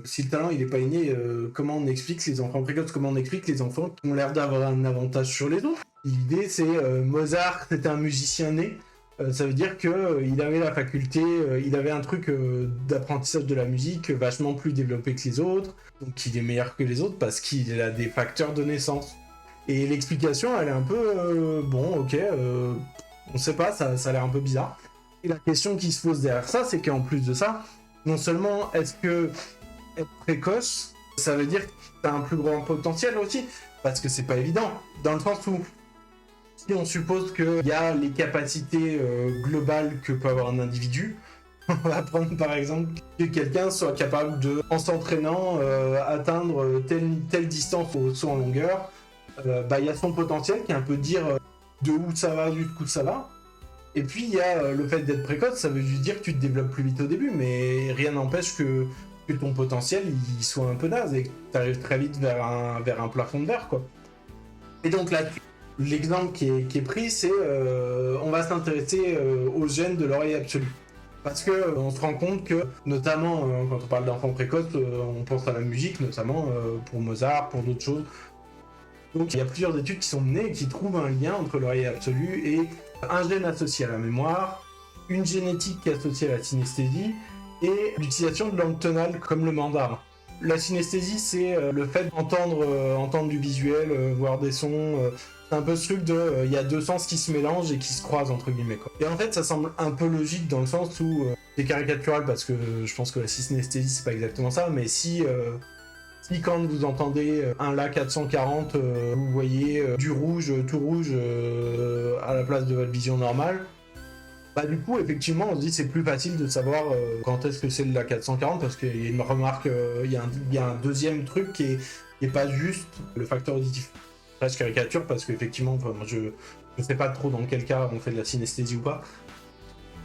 Si le talent il est pas inné, comment on explique les enfants précoces, comment on explique les enfants qui ont l'air d'avoir un avantage sur les autres? L'idée c'est Mozart c'était un musicien né, ça veut dire que il avait la faculté, il avait un truc d'apprentissage de la musique vachement plus développé que les autres, donc il est meilleur que les autres parce qu'il a des facteurs de naissance. Et l'explication elle est un peu bon ok, on sait pas, ça a l'air un peu bizarre. Et la question qui se pose derrière ça, c'est qu'en plus de ça, non seulement est-ce que être précoce, ça veut dire que tu as un plus grand potentiel aussi, parce que c'est pas évident, dans le sens où si on suppose qu'il y a les capacités globales que peut avoir un individu, on va prendre par exemple que quelqu'un soit capable de, en s'entraînant, atteindre telle distance au saut en longueur, il y a son potentiel qui est un peu dire de où ça va, jusqu'où ça va. Et puis il y a le fait d'être précoce, ça veut juste dire que tu te développes plus vite au début, mais rien n'empêche que ton potentiel il soit un peu naze et que tu arrives très vite vers un plafond de verre, quoi. Et donc là, l'exemple qui est pris, c'est on va s'intéresser aux gènes de l'oreille absolue. Parce que on se rend compte que, notamment quand on parle d'enfants précoces, on pense à la musique, notamment pour Mozart, pour d'autres choses. Donc il y a plusieurs études qui sont menées et qui trouvent un lien entre l'oreille absolue et un gène associé à la mémoire, une génétique associée à la synesthésie et l'utilisation de langues tonales comme le mandarin. La synesthésie, c'est le fait d'entendre du visuel, voir des sons. C'est un peu ce truc de il y a deux sens qui se mélangent et qui se croisent entre guillemets, quoi. Et en fait, ça semble un peu logique dans le sens où c'est caricatural parce que je pense que la synesthésie c'est pas exactement ça, mais si quand vous entendez un La 440, vous voyez du rouge, tout rouge à la place de votre vision normale, du coup, effectivement, on se dit c'est plus facile de savoir quand est-ce que c'est le La 440 parce qu'il y a une remarque, il y a un deuxième truc qui est pas juste le facteur auditif. Presque caricature parce qu'effectivement, je sais pas trop dans quel cas on fait de la synesthésie ou pas.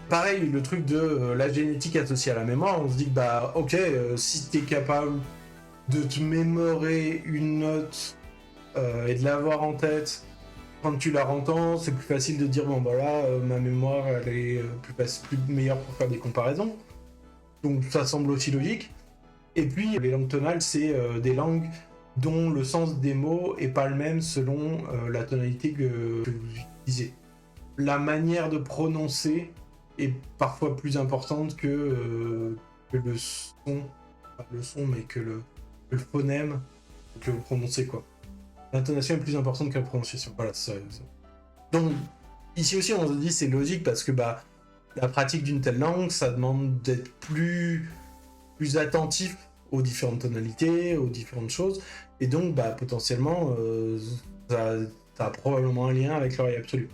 Pareil, le truc de la génétique associée à la mémoire, on se dit que ok, si t'es capable de te mémorer une note et de l'avoir en tête quand tu la entends, c'est plus facile de dire bon là ma mémoire elle est plus meilleure pour faire des comparaisons. Donc ça semble aussi logique. Et puis les langues tonales, c'est des langues dont le sens des mots est pas le même selon la tonalité que vous utilisez. La manière de prononcer est parfois plus importante que le son, pas le son mais que le phonème que vous prononcez, quoi. L'intonation est plus importante que la prononciation. Voilà, c'est ça. Donc, ici aussi, on se dit c'est logique parce que la pratique d'une telle langue, ça demande d'être plus attentif aux différentes tonalités, aux différentes choses. Et donc, potentiellement, ça a probablement un lien avec l'oreille absolue.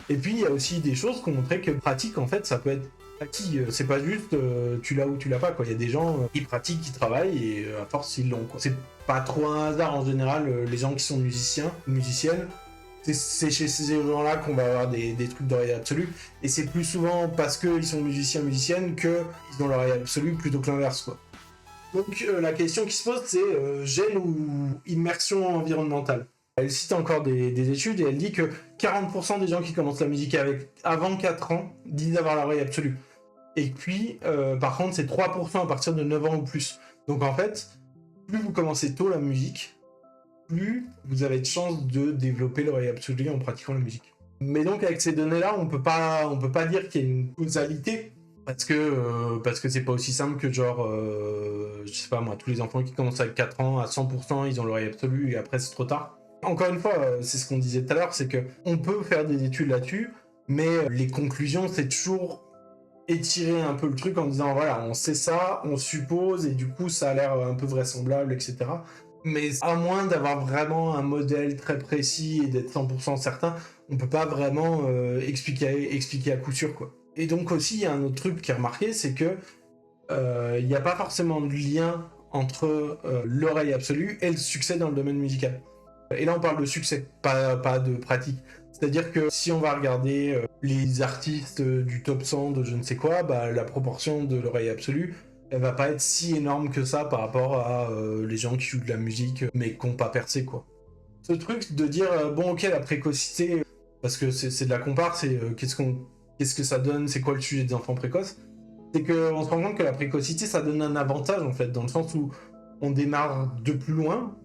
Et puis, il y a aussi des choses qui ont montré que pratique, en fait, ça peut être acquis. C'est pas juste tu l'as ou tu l'as pas, quoi. Il y a des gens qui pratiquent, qui travaillent, et à force, ils l'ont, quoi. C'est pas trop un hasard, en général, les gens qui sont musiciens ou musiciennes, c'est chez ces gens-là qu'on va avoir des trucs d'oreille absolue. Et c'est plus souvent parce qu'ils sont musiciens, musiciennes, qu'ils ont l'oreille absolue plutôt que l'inverse, quoi. Donc, la question qui se pose, c'est gène ou immersion environnementale. Elle cite encore des études et elle dit que 40% des gens qui commencent la musique avant 4 ans disent avoir l'oreille absolue. Et puis, par contre, c'est 3% à partir de 9 ans ou plus. Donc en fait, plus vous commencez tôt la musique, plus vous avez de chances de développer l'oreille absolue en pratiquant la musique. Mais donc avec ces données-là, on peut pas dire qu'il y a une causalité. Parce que c'est pas aussi simple que genre, je sais pas moi, tous les enfants qui commencent avec 4 ans, à 100%, ils ont l'oreille absolue et après c'est trop tard. Encore une fois, c'est ce qu'on disait tout à l'heure, c'est que on peut faire des études là-dessus, mais les conclusions, c'est toujours étirer un peu le truc en disant voilà, on sait ça, on suppose, et du coup ça a l'air un peu vraisemblable, etc. Mais à moins d'avoir vraiment un modèle très précis et d'être 100% certain, on peut pas vraiment expliquer à coup sûr, quoi. Et donc aussi, il y a un autre truc qui est remarqué, c'est que il n'y a pas forcément de lien entre l'oreille absolue et le succès dans le domaine musical. Et là, on parle de succès, pas de pratique. C'est-à-dire que si on va regarder les artistes du top 100 de je ne sais quoi, la proportion de l'oreille absolue, elle va pas être si énorme que ça par rapport à les gens qui jouent de la musique mais qui n'ont pas percé, quoi. Ce truc de dire, bon ok, la précocité, parce que c'est de la compare, c'est qu'est-ce que ça donne, c'est quoi le sujet des enfants précoces. C'est qu'on se rend compte que la précocité, ça donne un avantage, en fait, dans le sens où on démarre de plus loin,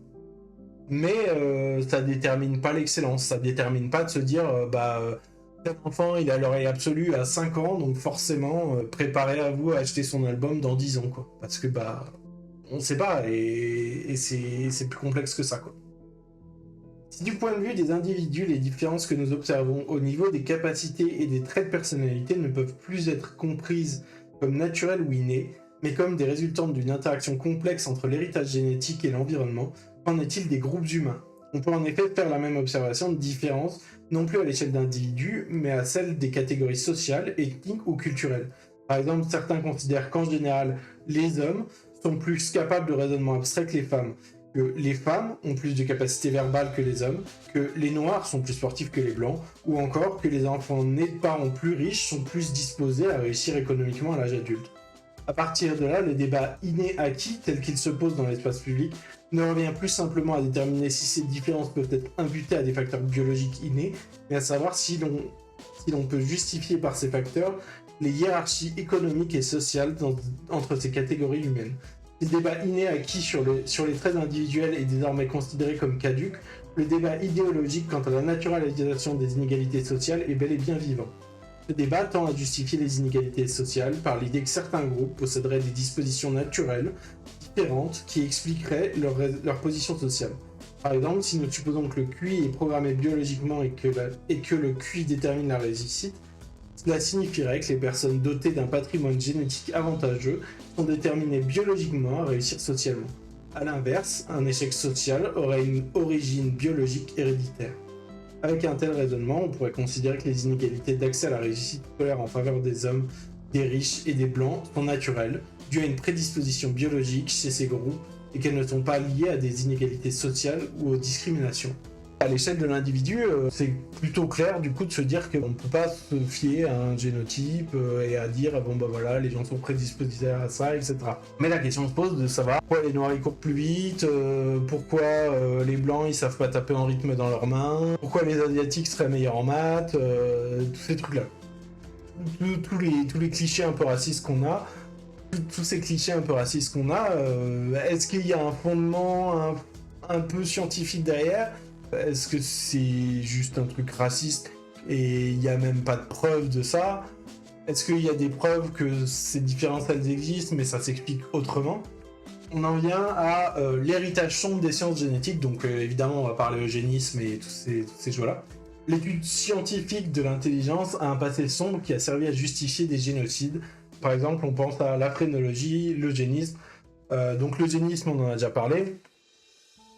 mais ça détermine pas l'excellence, ça détermine pas de se dire, tel enfant, il a l'oreille absolue à 5 ans, donc forcément, préparez-vous à acheter son album dans 10 ans, quoi. Parce que, on sait pas, et c'est plus complexe que ça, quoi. Si du point de vue des individus, les différences que nous observons au niveau des capacités et des traits de personnalité ne peuvent plus être comprises comme naturelles ou innées, mais comme des résultantes d'une interaction complexe entre l'héritage génétique et l'environnement, qu'en est-il des groupes humains? On peut en effet faire la même observation de différences, non plus à l'échelle d'individus, mais à celle des catégories sociales, ethniques ou culturelles. Par exemple, certains considèrent qu'en général, les hommes sont plus capables de raisonnement abstrait que les femmes, que les femmes ont plus de capacités verbales que les hommes, que les noirs sont plus sportifs que les blancs, ou encore que les enfants nés de parents plus riches sont plus disposés à réussir économiquement à l'âge adulte. À partir de là, le débat inné-acquis, tel qu'il se pose dans l'espace public, ne revient plus simplement à déterminer si ces différences peuvent être imputées à des facteurs biologiques innés, mais à savoir si l'on peut justifier par ces facteurs les hiérarchies économiques et sociales entre ces catégories humaines. Si le débat inné-acquis sur les traits individuels est désormais considéré comme caduc, le débat idéologique quant à la naturalisation des inégalités sociales est bel et bien vivant. Ce débat tend à justifier les inégalités sociales par l'idée que certains groupes posséderaient des dispositions naturelles différentes qui expliqueraient leur position sociale. Par exemple, si nous supposons que le QI est programmé biologiquement et que le QI détermine la réussite, cela signifierait que les personnes dotées d'un patrimoine génétique avantageux sont déterminées biologiquement à réussir socialement. A l'inverse, un échec social aurait une origine biologique héréditaire. Avec un tel raisonnement, on pourrait considérer que les inégalités d'accès à la réussite scolaire en faveur des hommes, des riches et des blancs sont naturelles, dues à une prédisposition biologique chez ces groupes et qu'elles ne sont pas liées à des inégalités sociales ou aux discriminations. À l'échelle de l'individu, c'est plutôt clair du coup de se dire qu'on ne peut pas se fier à un génotype et à dire voilà, les gens sont prédisposés à ça, etc. Mais la question se pose de savoir pourquoi les noirs ils courent plus vite, pourquoi les blancs ils savent pas taper en rythme dans leurs mains, pourquoi les asiatiques seraient meilleurs en maths, tous ces trucs là. Tous les clichés un peu racistes qu'on a, tous ces clichés un peu racistes qu'on a, est-ce qu'il y a un fondement un peu scientifique derrière? Est-ce que c'est juste un truc raciste et il n'y a même pas de preuves de ça? Est-ce qu'il y a des preuves que ces différences elles existent mais ça s'explique autrement? On en vient à l'héritage sombre des sciences génétiques, donc évidemment on va parler eugénisme et tous ces jeux-là. L'étude scientifique de l'intelligence a un passé sombre qui a servi à justifier des génocides. Par exemple, on pense à la phrénologie, l'eugénisme. Donc l'eugénisme, on en a déjà parlé.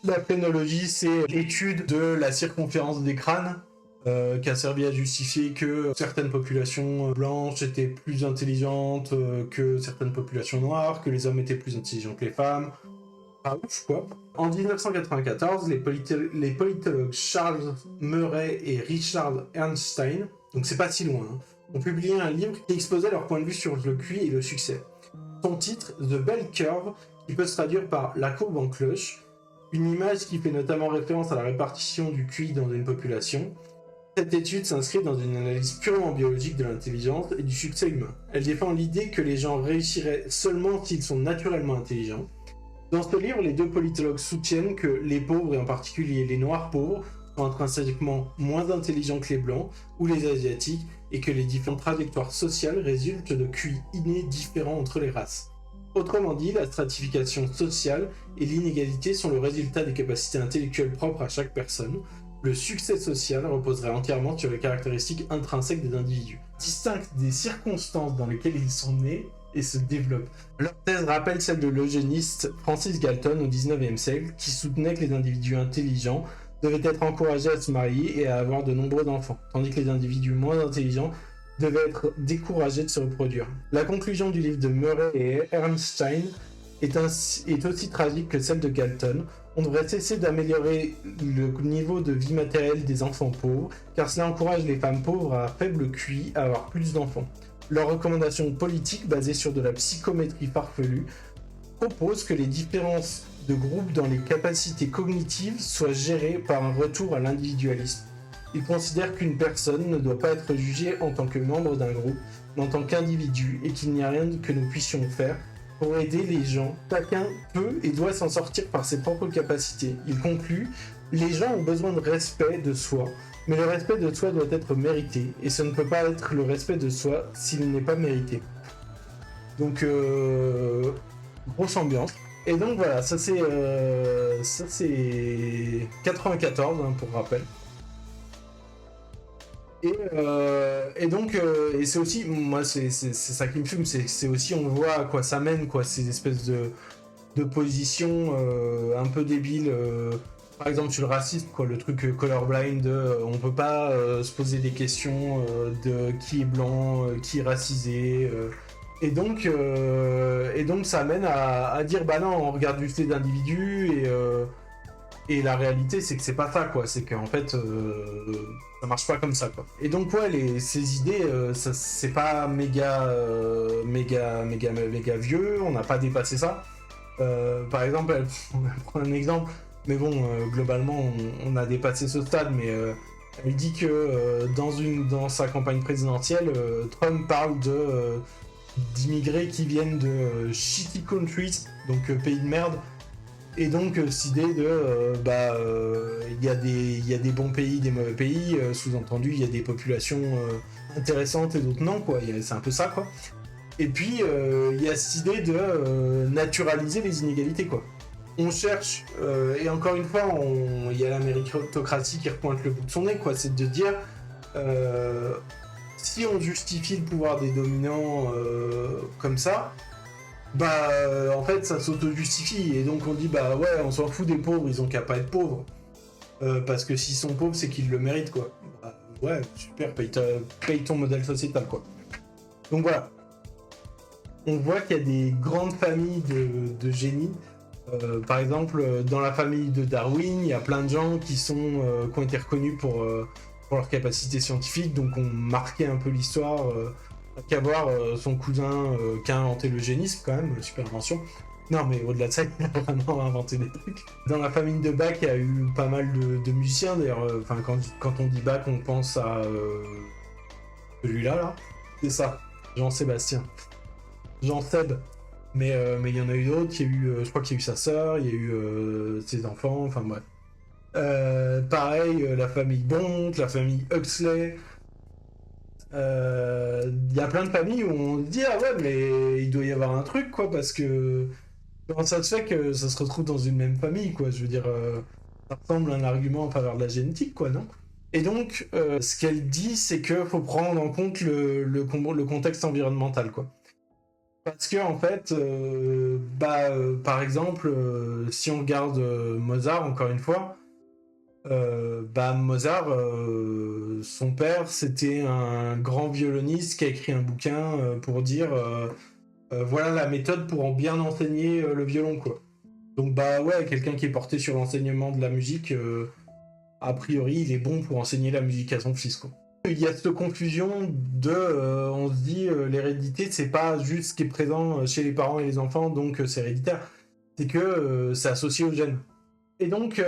La phrénologie, c'est l'étude de la circonférence des crânes, qui a servi à justifier que certaines populations blanches étaient plus intelligentes que certaines populations noires, que les hommes étaient plus intelligents que les femmes. Ah ouf, quoi. En 1994, les politologues Charles Murray et Richard Ernstein, donc c'est pas si loin, ont publié un livre qui exposait leur point de vue sur le QI et le succès. Son titre, The Bell Curve, qui peut se traduire par la courbe en cloche, une image qui fait notamment référence à la répartition du QI dans une population. Cette étude s'inscrit dans une analyse purement biologique de l'intelligence et du succès humain. Elle défend l'idée que les gens réussiraient seulement s'ils sont naturellement intelligents. Dans ce livre, les deux politologues soutiennent que les pauvres, et en particulier les noirs pauvres, sont intrinsèquement moins intelligents que les blancs ou les asiatiques, et que les différentes trajectoires sociales résultent de QI innés différents entre les races. Autrement dit, la stratification sociale et l'inégalité sont le résultat des capacités intellectuelles propres à chaque personne. Le succès social reposerait entièrement sur les caractéristiques intrinsèques des individus, distinctes des circonstances dans lesquelles ils sont nés et se développent. Leur thèse rappelle celle de l'eugéniste Francis Galton au XIXe siècle, qui soutenait que les individus intelligents devaient être encouragés à se marier et à avoir de nombreux enfants, tandis que les individus moins intelligents devaient être découragés de se reproduire. La conclusion du livre de Murray et Ernstein est aussi tragique que celle de Galton. On devrait cesser d'améliorer le niveau de vie matérielle des enfants pauvres, car cela encourage les femmes pauvres à faible QI à avoir plus d'enfants. Leurs recommandations politiques, basées sur de la psychométrie farfelue, proposent que les différences de groupe dans les capacités cognitives soient gérées par un retour à l'individualisme. Ils considèrent qu'une personne ne doit pas être jugée en tant que membre d'un groupe, en tant qu'individu et qu'il n'y a rien que nous puissions faire pour aider les gens. Chacun peut et doit s'en sortir par ses propres capacités. Il conclut, les gens ont besoin de respect de soi, mais le respect de soi doit être mérité, et ce ne peut pas être le respect de soi s'il n'est pas mérité. Donc, grosse ambiance. Et donc voilà, ça c'est 94 hein, pour rappel. Et donc, et c'est aussi, moi c'est ça qui me fume, c'est aussi on voit à quoi ça mène, quoi, ces espèces de positions un peu débiles. Par exemple sur le racisme, quoi, le truc colorblind, on peut pas se poser des questions de qui est blanc, qui est racisé. Et donc ça amène à dire bah non, on regarde juste les individus et la réalité c'est que c'est pas ça quoi, c'est qu'en fait ça marche pas comme ça quoi. Et donc ouais, ces idées, ça, c'est pas méga vieux, on n'a pas dépassé ça. Par exemple, on va prendre un exemple, mais bon, globalement on a dépassé ce stade, mais elle dit que dans sa campagne présidentielle, Trump parle d'immigrés qui viennent de shitty countries, donc pays de merde. Et donc cette idée de il y a des bons pays, des mauvais pays, sous-entendu il y a des populations intéressantes et d'autres non quoi, c'est un peu ça quoi. Et puis il y a cette idée de naturaliser les inégalités quoi. On cherche, et encore une fois il y a la méritocratie qui repointe le bout de son nez quoi, c'est de dire si on justifie le pouvoir des dominants comme ça, bah en fait ça s'auto-justifie et donc on dit bah ouais on s'en fout des pauvres, ils ont qu'à pas être pauvres parce que s'ils sont pauvres c'est qu'ils le méritent quoi. Bah, ouais super, paye ton modèle sociétal quoi. Donc voilà, on voit qu'il y a des grandes familles de génies. Par exemple dans la famille de Darwin il y a plein de gens qui ont été reconnus pour leur capacité scientifique, donc ont marqué un peu l'histoire. Qu'à voir son cousin qui a inventé l'eugénisme quand même, super invention. Non mais au-delà de ça, il a vraiment inventé des trucs. Dans la famille de Bach, il y a eu pas mal de musiciens d'ailleurs. Quand on dit Bach, on pense à celui-là là. C'est ça, Jean-Sébastien. Jean-Seb. Mais il y en a eu d'autres, je crois qu'il y a eu sa sœur, il y a eu ses enfants, enfin bref. Pareil, la famille Bond, la famille Huxley. Il y a plein de familles où on se dit ah ouais mais il doit y avoir un truc quoi, parce que comment ça se fait que ça se retrouve dans une même famille quoi, je veux dire ça ressemble à un argument en faveur de la génétique quoi, non? Et donc ce qu'elle dit c'est que faut prendre en compte le contexte environnemental quoi, parce que en fait par exemple si on regarde Mozart encore une fois, Mozart, son père, c'était un grand violoniste qui a écrit un bouquin pour dire voilà la méthode pour en bien enseigner le violon, quoi. Donc, bah ouais, quelqu'un qui est porté sur l'enseignement de la musique, a priori, il est bon pour enseigner la musique à son fils, quoi. Il y a cette confusion on se dit, l'hérédité, c'est pas juste ce qui est présent chez les parents et les enfants, donc c'est héréditaire. C'est que c'est associé au gène. Et donc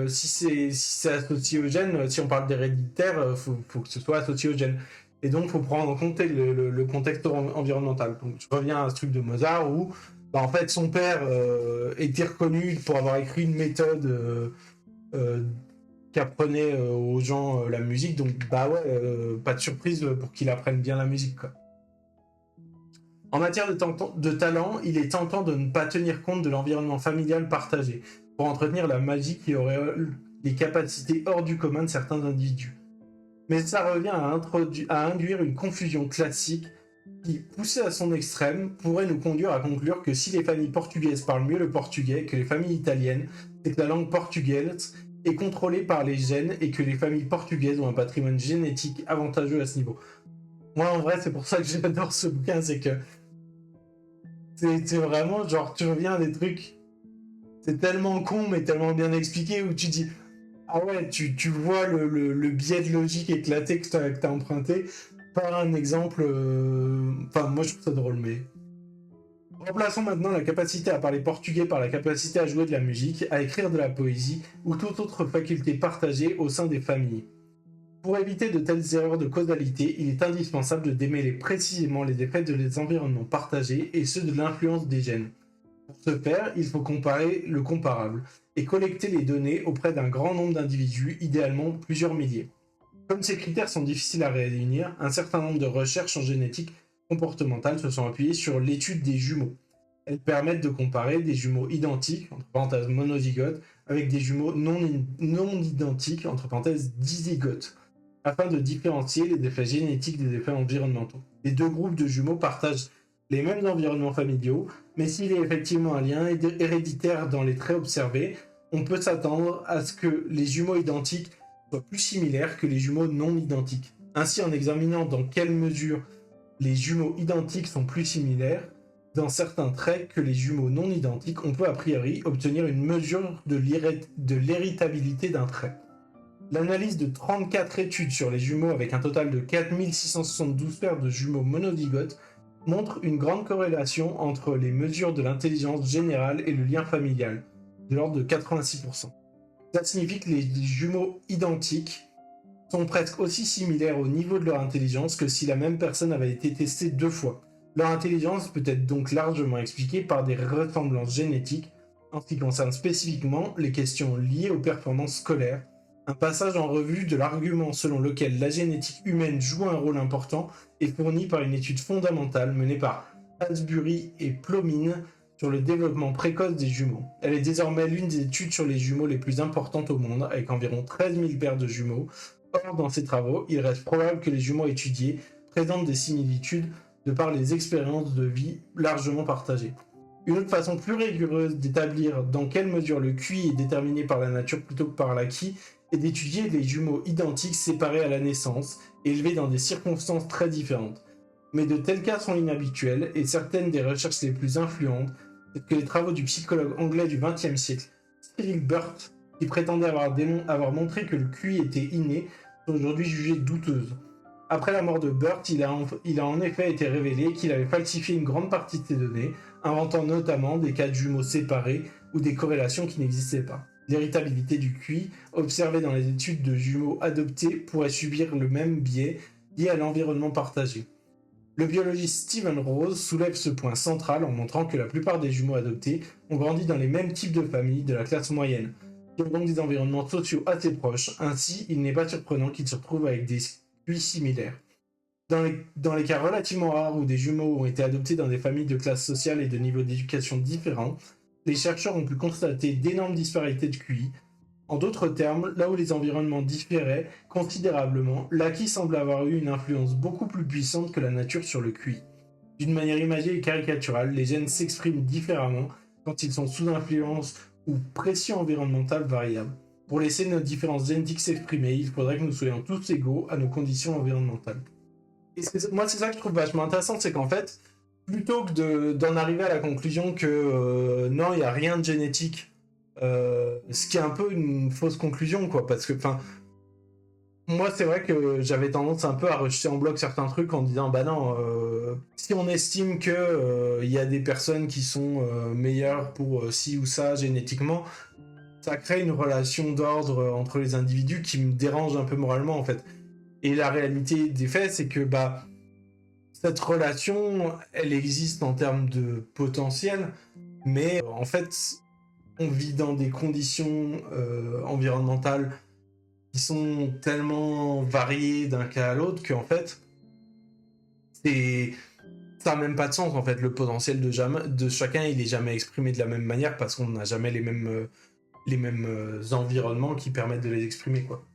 si c'est associé au gène, si on parle d'héréditaire, faut que ce soit associé au gène. Et donc, faut prendre en compte le contexte environnemental. Donc, je reviens à ce truc de Mozart où, en fait, son père était reconnu pour avoir écrit une méthode qui apprenait aux gens la musique. Donc, pas de surprise pour qu'il apprenne bien la musique, quoi. En matière de talent, il est tentant de ne pas tenir compte de l'environnement familial partagé pour entretenir la magie qui aurait les capacités hors du commun de certains individus. Mais ça revient à induire une confusion classique qui, poussée à son extrême, pourrait nous conduire à conclure que si les familles portugaises parlent mieux le portugais que les familles italiennes, c'est que la langue portugaise est contrôlée par les gènes et que les familles portugaises ont un patrimoine génétique avantageux à ce niveau. Moi, en vrai, c'est pour ça que j'adore ce bouquin, c'est que c'est vraiment, genre, tu reviens à des trucs, c'est tellement con, mais tellement bien expliqué, où tu dis, ah ouais, tu vois le biais de logique éclaté que t'as emprunté par un exemple, enfin, moi, je trouve ça drôle, mais... Remplaçons maintenant la capacité à parler portugais par la capacité à jouer de la musique, à écrire de la poésie, ou toute autre faculté partagée au sein des familles. Pour éviter de telles erreurs de causalité, il est indispensable de démêler précisément les effets de les environnements partagés et ceux de l'influence des gènes. Pour ce faire, il faut comparer le comparable et collecter les données auprès d'un grand nombre d'individus, idéalement plusieurs milliers. Comme ces critères sont difficiles à réunir, un certain nombre de recherches en génétique comportementale se sont appuyées sur l'étude des jumeaux. Elles permettent de comparer des jumeaux identiques, entre parenthèses monozygotes, avec des jumeaux non identiques, entre parenthèses dizygotes, afin de différencier les effets génétiques des effets environnementaux. Les deux groupes de jumeaux partagent les mêmes environnements familiaux, mais s'il y a effectivement un lien héréditaire dans les traits observés, on peut s'attendre à ce que les jumeaux identiques soient plus similaires que les jumeaux non identiques. Ainsi, en examinant dans quelle mesure les jumeaux identiques sont plus similaires dans certains traits que les jumeaux non identiques, on peut a priori obtenir une mesure de l'héritabilité d'un trait. L'analyse de 34 études sur les jumeaux avec un total de 4672 paires de jumeaux monozygotes montre une grande corrélation entre les mesures de l'intelligence générale et le lien familial, de l'ordre de 86%. Ça signifie que les jumeaux identiques sont presque aussi similaires au niveau de leur intelligence que si la même personne avait été testée 2 fois. Leur intelligence peut être donc largement expliquée par des ressemblances génétiques en ce qui concerne spécifiquement les questions liées aux performances scolaires. Un passage en revue de l'argument selon lequel la génétique humaine joue un rôle important est fourni par une étude fondamentale menée par Asbury et Plomine sur le développement précoce des jumeaux. Elle est désormais l'une des études sur les jumeaux les plus importantes au monde, avec environ 13 000 paires de jumeaux. Or, dans ces travaux, il reste probable que les jumeaux étudiés présentent des similitudes de par les expériences de vie largement partagées. Une autre façon plus rigoureuse d'établir dans quelle mesure le QI est déterminé par la nature plutôt que par l'acquis est d'étudier les jumeaux identiques séparés à la naissance, élevés dans des circonstances très différentes. Mais de tels cas sont inhabituels, et certaines des recherches les plus influentes, telles que les travaux du psychologue anglais du XXe siècle, Cyril Burt, qui prétendait avoir montré que le QI était inné, sont aujourd'hui jugées douteuses. Après la mort de Burt, il a en effet été révélé qu'il avait falsifié une grande partie de ces données, inventant notamment des cas de jumeaux séparés ou des corrélations qui n'existaient pas. L'héritabilité du QI, observée dans les études de jumeaux adoptés, pourrait subir le même biais lié à l'environnement partagé. Le biologiste Stephen Rose soulève ce point central en montrant que la plupart des jumeaux adoptés ont grandi dans les mêmes types de familles de la classe moyenne, qui ont donc des environnements sociaux assez proches. Ainsi, il n'est pas surprenant qu'ils se retrouvent avec des QI similaires. Dans les cas relativement rares où des jumeaux ont été adoptés dans des familles de classe sociale et de niveau d'éducation différents, les chercheurs ont pu constater d'énormes disparités de QI. En d'autres termes, là où les environnements différaient considérablement, l'acquis semble avoir eu une influence beaucoup plus puissante que la nature sur le QI. D'une manière imagée et caricaturale, les gènes s'expriment différemment quand ils sont sous influence ou pression environnementale variable. Pour laisser nos différences génétiques s'exprimer, il faudrait que nous soyons tous égaux à nos conditions environnementales. Et moi, c'est ça que je trouve vachement intéressant, c'est qu'en fait, plutôt que d'en arriver à la conclusion que non, il n'y a rien de génétique, ce qui est un peu une fausse conclusion, quoi, parce que, enfin, moi, c'est vrai que j'avais tendance un peu à rejeter en bloc certains trucs en disant, bah non, si on estime que y a des personnes qui sont meilleures pour ci ou ça génétiquement, ça crée une relation d'ordre entre les individus qui me dérange un peu moralement, en fait. Et la réalité des faits, c'est que, bah, cette relation, elle existe en termes de potentiel, mais en fait, on vit dans des conditions environnementales qui sont tellement variées d'un cas à l'autre qu'en fait, ça n'a même pas de sens. En fait, le potentiel de chacun, il est jamais exprimé de la même manière parce qu'on n'a jamais les mêmes environnements qui permettent de les exprimer, quoi.